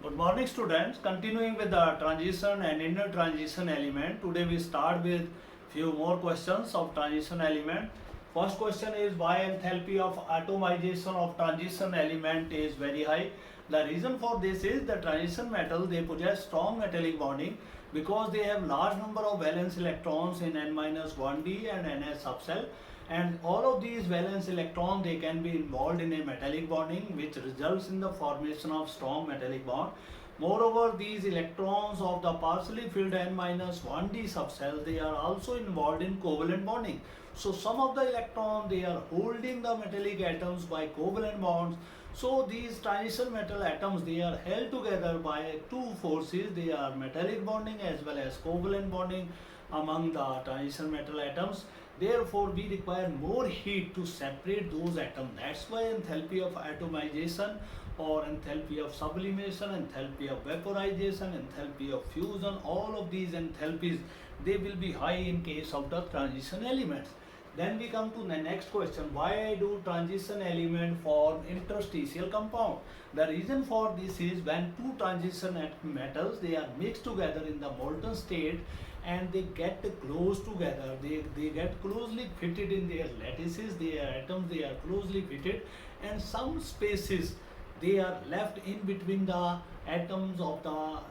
Good morning students. Continuing with the transition and inner transition element. Today we start with few more questions of transition element. First question is why enthalpy of atomization of transition element is very high. The reason for this is the transition metal they possess strong metallic bonding because they have large number of valence electrons in n-1d and ns subshell, and all of these valence electrons they can be involved in a metallic bonding which results in the formation of strong metallic bond. Moreover, these electrons of the partially filled n-1d subshell they are also involved in covalent bonding. So some of the electrons they are holding the metallic atoms by covalent bonds. So these transition metal atoms they are held together by two forces. They are metallic bonding as well as covalent bonding among the transition metal atoms. Therefore, we require more heat to separate those atoms. That's why enthalpy of atomization or enthalpy of sublimation, enthalpy of vaporization, enthalpy of fusion, all of these enthalpies, they will be high in case of the transition elements. Then we come to the next question, why do transition element form interstitial compound? The reason for this is when two transition metals they are mixed together in the molten state and they get close together, they get closely fitted in their lattices, their atoms they are closely fitted, and some spaces they are left in between the atoms of the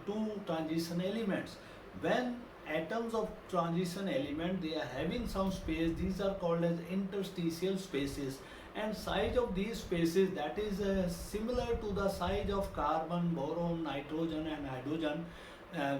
two transition elements. When atoms of transition element they are having some space, these are called as interstitial spaces, and size of these spaces that is similar to the size of carbon, boron, nitrogen and hydrogen.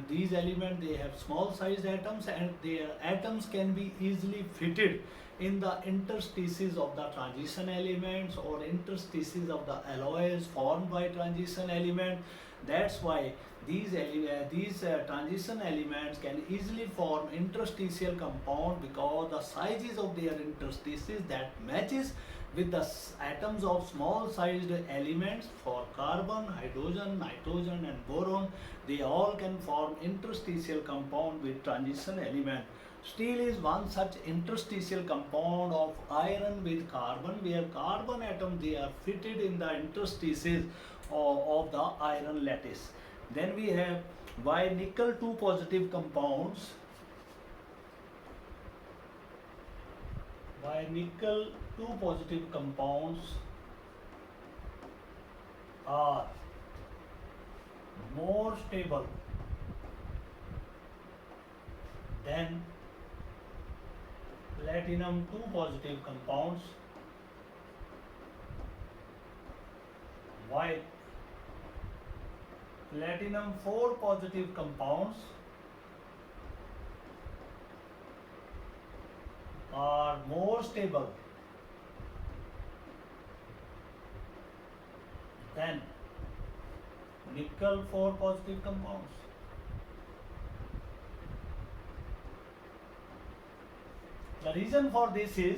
These elements they have small sized atoms and their atoms can be easily fitted in the interstices of the transition elements or interstices of the alloys formed by transition element. That's why these transition elements can easily form interstitial compound because the sizes of their interstices that matches with the atoms of small sized elements for carbon, hydrogen, nitrogen and boron. They all can form interstitial compound with transition element. Steel is one such interstitial compound of iron with carbon, where carbon atom they are fitted in the interstices of the iron lattice. Then we have why nickel 2 positive compounds. Why nickel 2 positive compounds are more stable than platinum 2 positive compounds, while platinum 4 positive compounds are more stable than nickel 4 positive compounds. The reason for this is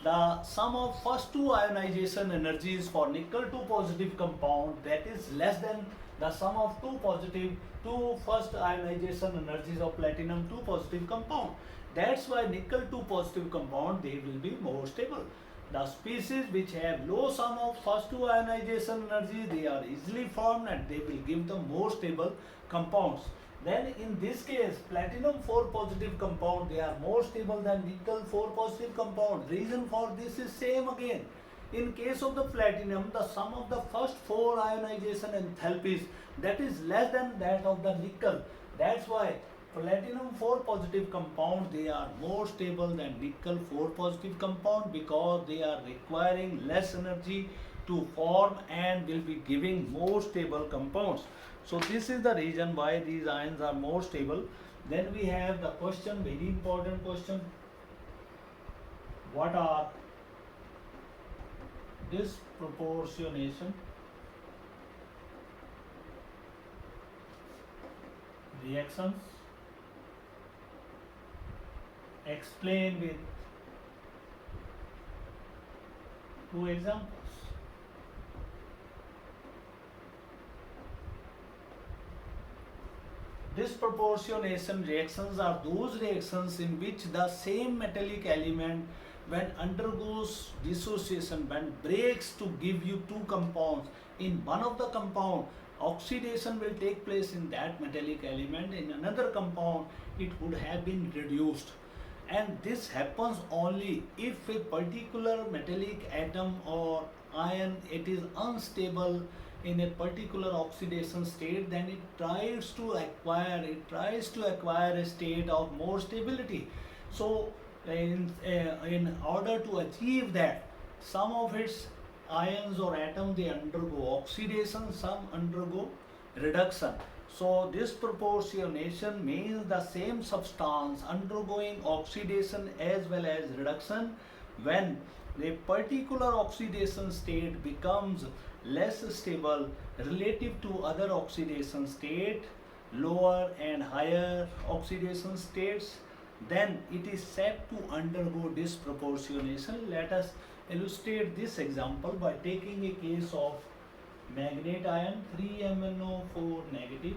the sum of first two ionization energies for nickel 2 positive compound that is less than the sum of two first ionization energies of platinum 2 positive compound. That's why nickel 2 positive compound they will be more stable. The species which have low sum of first two ionization energies they are easily formed and they will give the more stable compounds. Then in this case platinum 4 positive compound they are more stable than nickel 4 positive compound. Reason for this is same again. In case of the platinum the sum of the first four ionization enthalpies that is less than that of the nickel. That's why platinum 4 positive compound they are more stable than nickel 4 positive compound because they are requiring less energy to form and will be giving more stable compounds. So this is the reason why these ions are more stable. Then we have the question, very important question. What are disproportionation, reactions? Explain with two examples. Disproportionation reactions are those reactions in which the same metallic element when undergoes dissociation, when breaks to give you two compounds, in one of the compound oxidation will take place in that metallic element. In another compound, it would have been reduced. And this happens only if a particular metallic atom or ion, it is unstable in a particular oxidation state, then it tries to acquire a state of more stability. So in order to achieve that, some of its ions or atoms, they undergo oxidation, some undergo reduction. So this proportionation means the same substance undergoing oxidation as well as reduction. When a particular oxidation state becomes less stable relative to other oxidation state, lower and higher oxidation states, then it is said to undergo disproportionation. Let us illustrate this example by taking a case of magnet ion, 3MnO4 negative,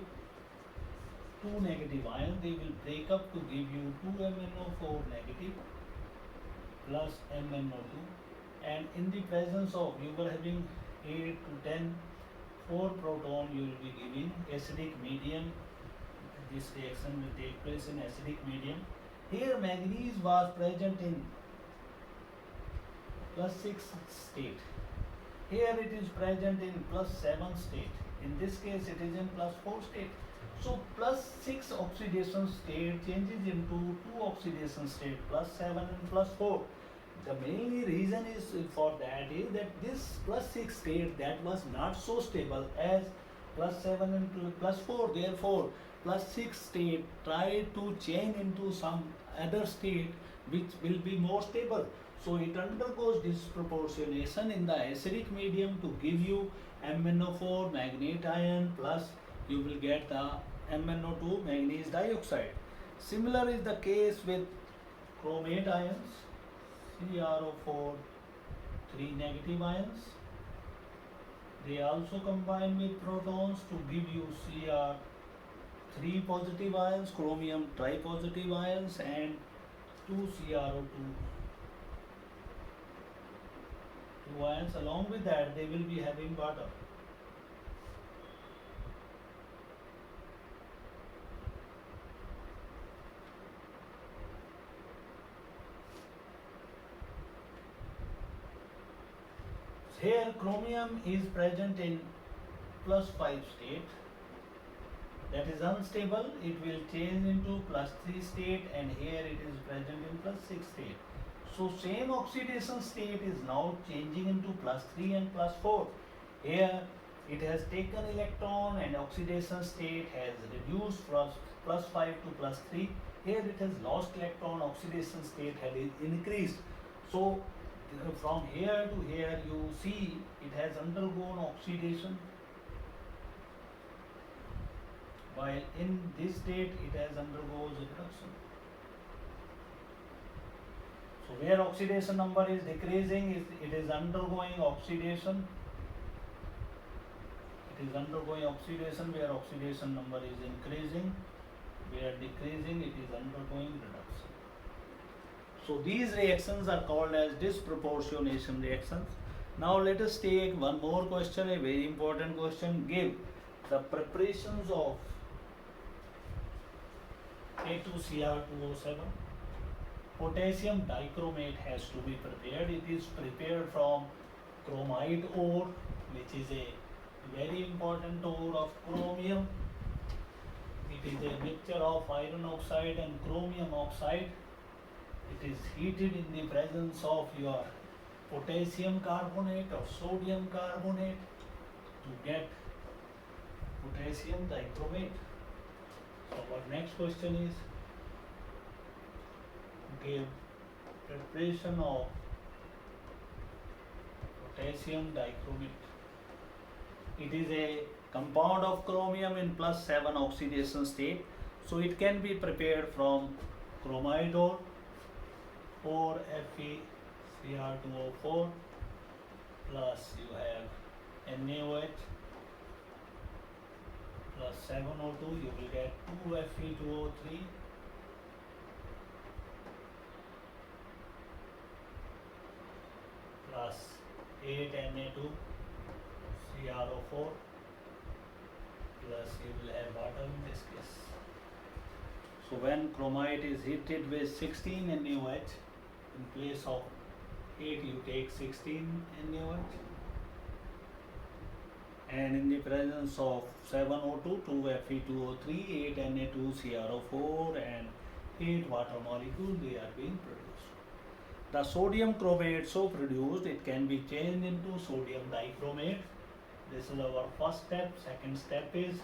2 negative ion. They will break up to give you 2MnO4 negative plus MnO2, and in the presence of, you were having 8 to 10 4 proton, you will be giving acidic medium. This reaction will take place in acidic medium. Here manganese was present in +6 state. Here it is present in +7 state. In this case it is in +4 state. So +6 oxidation state changes into 2 oxidation state, +7 and +4. The main reason is for that is that this +6 state that was not so stable as +7 and +4. Therefore, +6 state tried to change into some other state which will be more stable. So it undergoes disproportionation in the acidic medium to give you MnO4 magnet ion, plus you will get the MnO2 manganese dioxide. Similar is the case with chromate ions, CrO4 3 negative ions. They also combine with protons to give you Cr3 positive ions, chromium tripositive ions, and 2 CrO2 2 ions. Along with that, they will be having water. Here chromium is present in +5 state. That is unstable. It will change into +3 state, and here it is present in +6 state. So same oxidation state is now changing into +3 and +4. Here it has taken electron and oxidation state has reduced from +5 to +3. Here it has lost electron, oxidation state had increased. So from here to here you see it has undergone oxidation, while in this state it has undergoes reduction. So where oxidation number is decreasing, it is undergoing oxidation. It is undergoing oxidation. Where oxidation number is increasing, where decreasing, it is undergoing reduction. So these reactions are called as disproportionation reactions. Now let us take one more question, a very important question. Give the preparations of A2Cr2O7. Potassium dichromate has to be prepared. It is prepared from chromite ore, which is a very important ore of chromium. It is a mixture of iron oxide and chromium oxide. It is heated in the presence of your potassium carbonate or sodium carbonate to get potassium dichromate. So our next question is, give preparation of potassium dichromate. It is a compound of chromium in +7 oxidation state. So it can be prepared from chromite ore, 4FeCr2O4, plus you have NaOH plus 7O2, you will get 2Fe2O3 plus 8Na2CrO4 plus you will have water in this case. So when chromite is heated with 16 NaOH, in place of 8 you take 16 NaOH, and in the presence of 7O2, 2 Fe2O3, 8 Na2CrO4 and 8 water molecules, they are being produced. The sodium chromate so produced, it can be changed into sodium dichromate. This is our first step. Second step is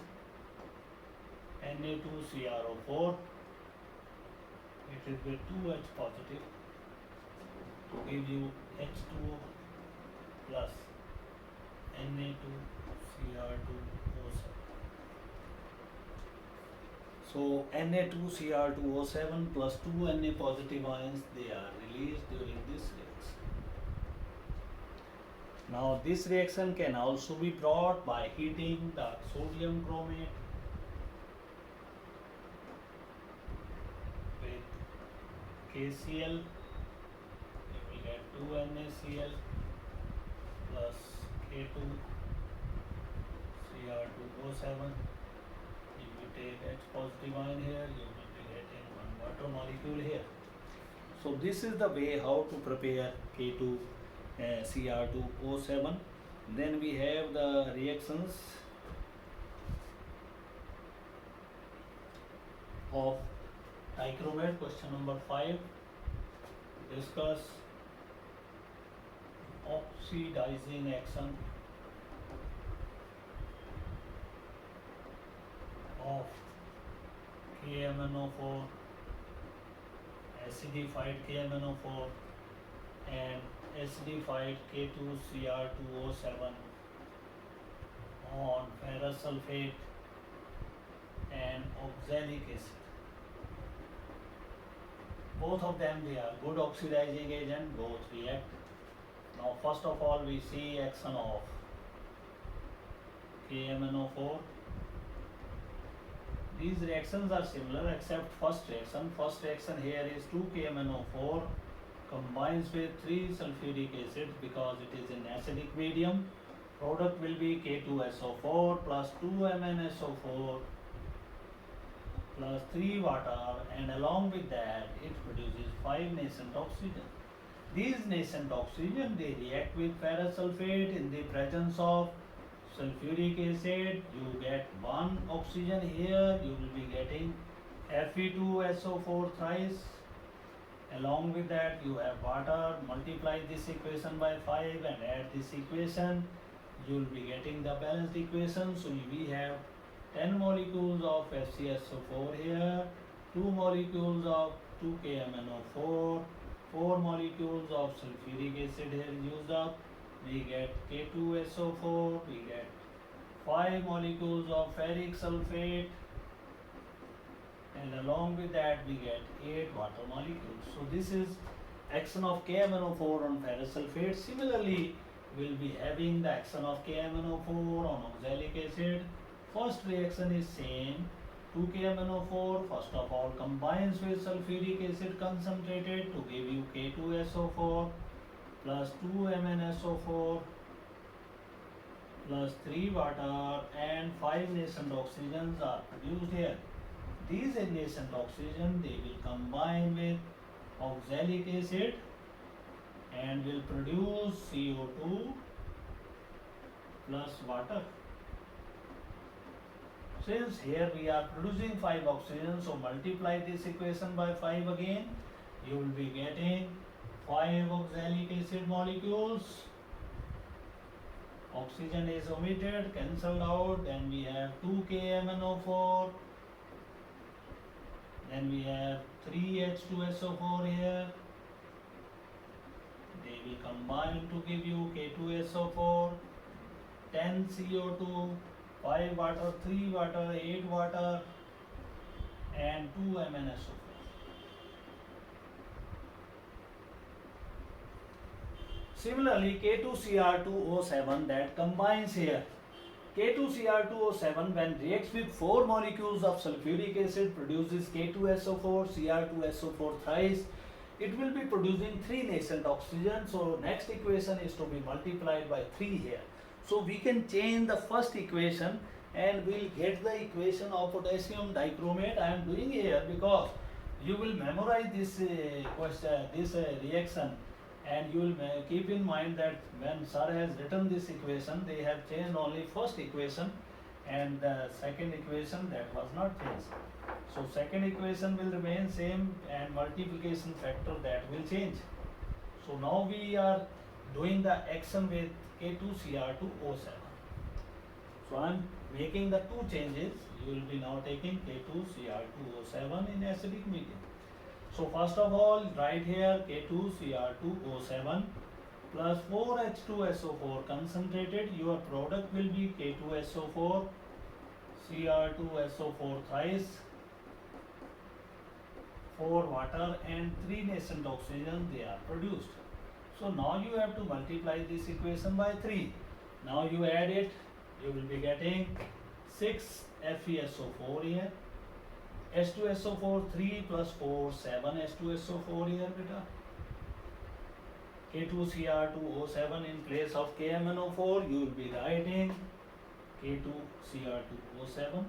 Na2CrO4. It is with 2H positive to give you H2O plus Na2Cr2O7. So Na2Cr2O7 plus 2 Na positive ions, they are released during this reaction. Now this reaction can also be brought by heating the sodium chromate with KCl. You will get 2 NaCl plus K2Cr2O7. If you take H positive ion here, you will be getting one water molecule here. So this is the way how to prepare K2Cr2O7. Then we have the reactions of dichromate. Question number 5. Discuss oxidizing action of KMnO4, acidified KMnO4 and acidified K2Cr2O7 on ferrous sulfate and oxalic acid. Both of them, they are good oxidizing agent, both react. Now first of all we see action of KMnO4. These reactions are similar except first reaction. First reaction here is 2KMnO4 combines with 3 sulfuric acid because it is in acidic medium. Product will be K2SO4 plus 2MnSO4 plus 3 water, and along with that it produces 5 nascent oxygen. These nascent oxygen, they react with ferrous sulfate in the presence of sulfuric acid. You get 1 oxygen here, you will be getting Fe2SO4 thrice. Along with that you have water. Multiply this equation by 5 and add this equation, you will be getting the balanced equation. So we have 10 molecules of FCSO4 here, 2 molecules of 2KMnO4, 4 molecules of sulfuric acid here used up. We get K2SO4, we get 5 molecules of ferric sulfate, and along with that we get 8 water molecules. So this is action of KMnO4 on ferrous sulfate. Similarly, we'll be having the action of KMnO4 on oxalic acid. First reaction is same. 2KMnO4 first of all combines with sulfuric acid concentrated to give you K2SO4 plus 2MnSO4 plus 3 water, and 5 nascent oxygens are produced here. These nascent oxygen, they will combine with oxalic acid and will produce CO2 plus water. Since here we are producing 5 oxygen, so multiply this equation by 5 again. You will be getting 5 oxalic acid molecules. Oxygen is omitted, cancelled out. Then we have 2KMnO4. Then we have 3H2SO4 here. They will combine to give you K2SO4, 10 CO2, 5 water, 3 water, 8 water, and 2 MnSO4. Similarly, K2Cr2O7 that combines here. K2Cr2O7 when reacts with 4 molecules of sulfuric acid produces K2SO4, Cr2SO4 thrice. It will be producing 3 nascent oxygen. So next equation is to be multiplied by 3 here. So we can change the first equation and we'll get the equation of potassium dichromate. I am doing here because you will memorize this question, this reaction, and you will keep in mind that when sir has written this equation, they have changed only first equation, and the second equation that was not changed. So second equation will remain same, and multiplication factor that will change. So now we are doing the action with K2Cr2O7. So I am making the two changes. You will be now taking K2Cr2O7 in acidic medium. So first of all, write here K2Cr2O7 plus 4H2SO4 concentrated. Your product will be K2SO4, Cr2SO4 thrice, 4 water and 3 nascent oxygen they are produced. So now you have to multiply this equation by 3. Now you add it, you will be getting 6 FeSO4 here, H2SO4 3 plus 4 7 H2SO4 here beta. K2Cr2O7 in place of KMnO4 you will be writing K2Cr2O7.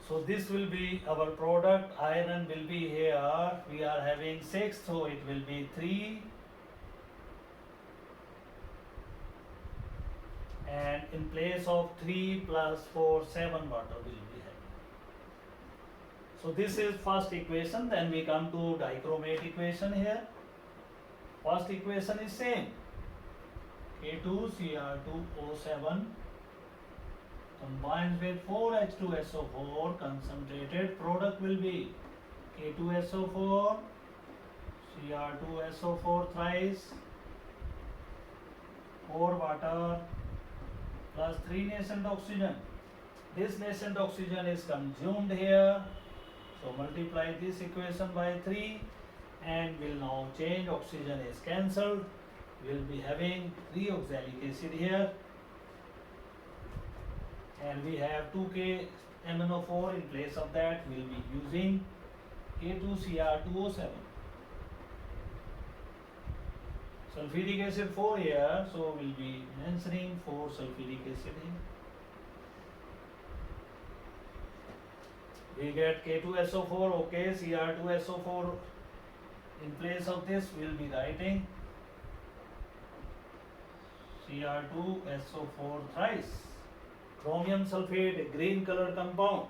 So this will be our product. Iron will be here. We are having 6, so it will be 3. And in place of 3 plus 4, 7 water will be having. So this is first equation. Then we come to dichromate equation here. First equation is same. K2Cr2O7 combined with 4H2SO4 concentrated, product will be K2SO4, Cr2SO4 thrice, 4 water plus 3 nascent oxygen. This nascent oxygen is consumed here, so multiply this equation by 3 and will now change. Oxygen is cancelled. We will be having 3 oxalic acid here. And we have 2K MnO4 in place of that. We will be using K2Cr2O7. Sulfuric acid 4 here, so we will be mentioning 4 sulfuric acid here. We get K2SO4, okay, Cr2SO4 in place of this we will be writing Cr2SO4 thrice. Chromium sulfate, a green color compound.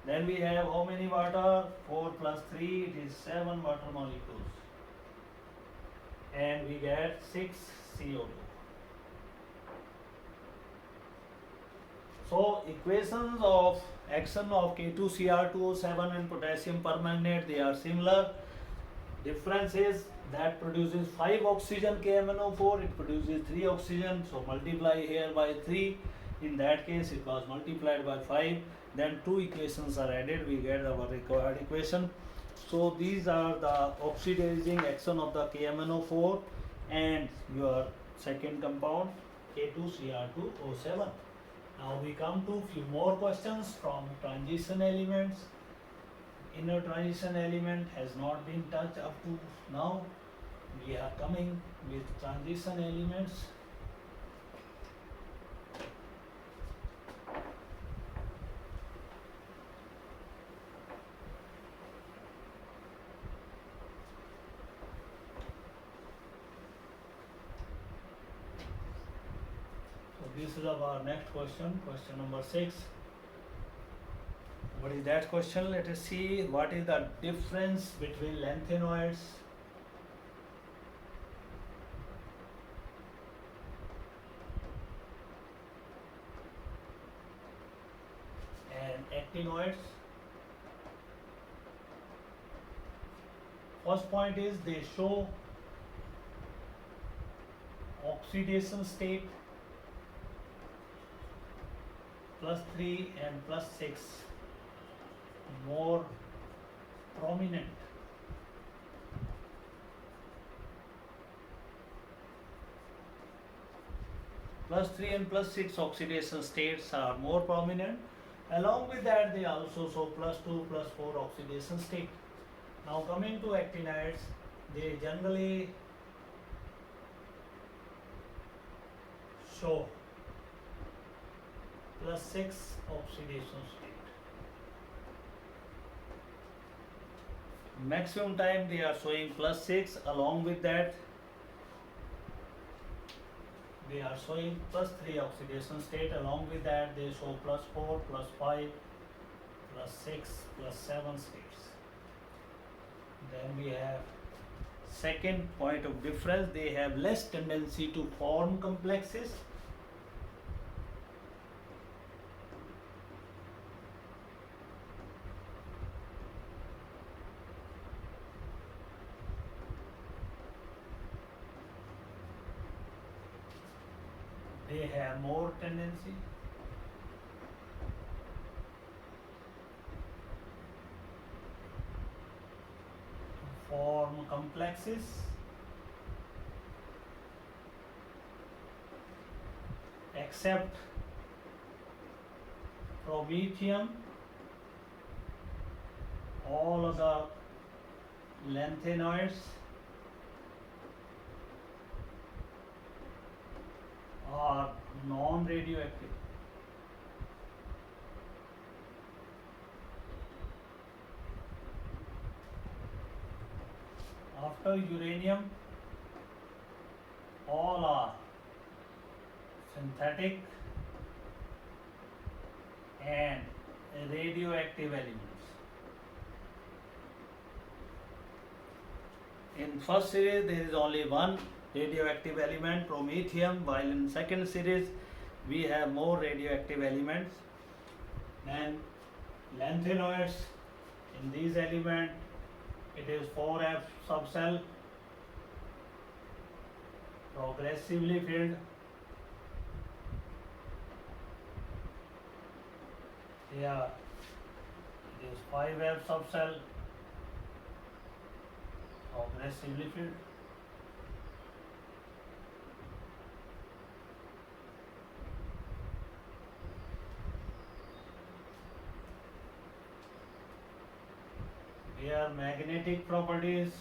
Then we have how many water? 4 plus 3, it is 7 water molecules. And we get 6 CO2. So equations of action of K2Cr2O7 and potassium permanganate, they are similar. Difference is that produces 5 oxygen KMnO4, it produces 3 oxygen, so multiply here by 3. In that case it was multiplied by 5, then 2 equations are added, we get our required equation. So these are the oxidizing action of the KMnO4 and your second compound K2Cr2O7. Now we come to few more questions from transition elements. Inner transition element has not been touched up to now. We are coming with transition elements. This is our next question, question number 6. What is that question? Let us see what is the difference between lanthanoids and actinoids. First point is they show oxidation state +3 and +6 more prominent. +3 and +6 oxidation states are more prominent, Along with that, they also show +2, +4 oxidation state. Now coming to actinides, they generally show +6 oxidation state. Maximum time they are showing +6. Along with that, they are showing +3 oxidation state. Along with that, they show +4, +5, +6, +7 states. Then we have second point of difference, they have less tendency to form complexes. They have more tendency to form complexes, except promethium. All other lanthanoids are non-radioactive. After uranium, all are synthetic and radioactive elements. In first series, there is only one radioactive element, promethium, while in second series, we have more radioactive elements. Then lanthanoids, in these elements, it is 4F subcell, progressively filled. Here it is 5F subcell, progressively filled. Here magnetic properties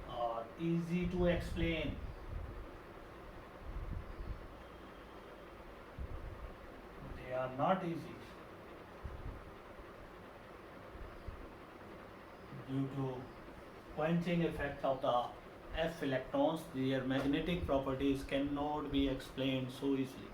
are easy to explain. They are not easy due to quenching effect of the F electrons. Their magnetic properties cannot be explained so easily.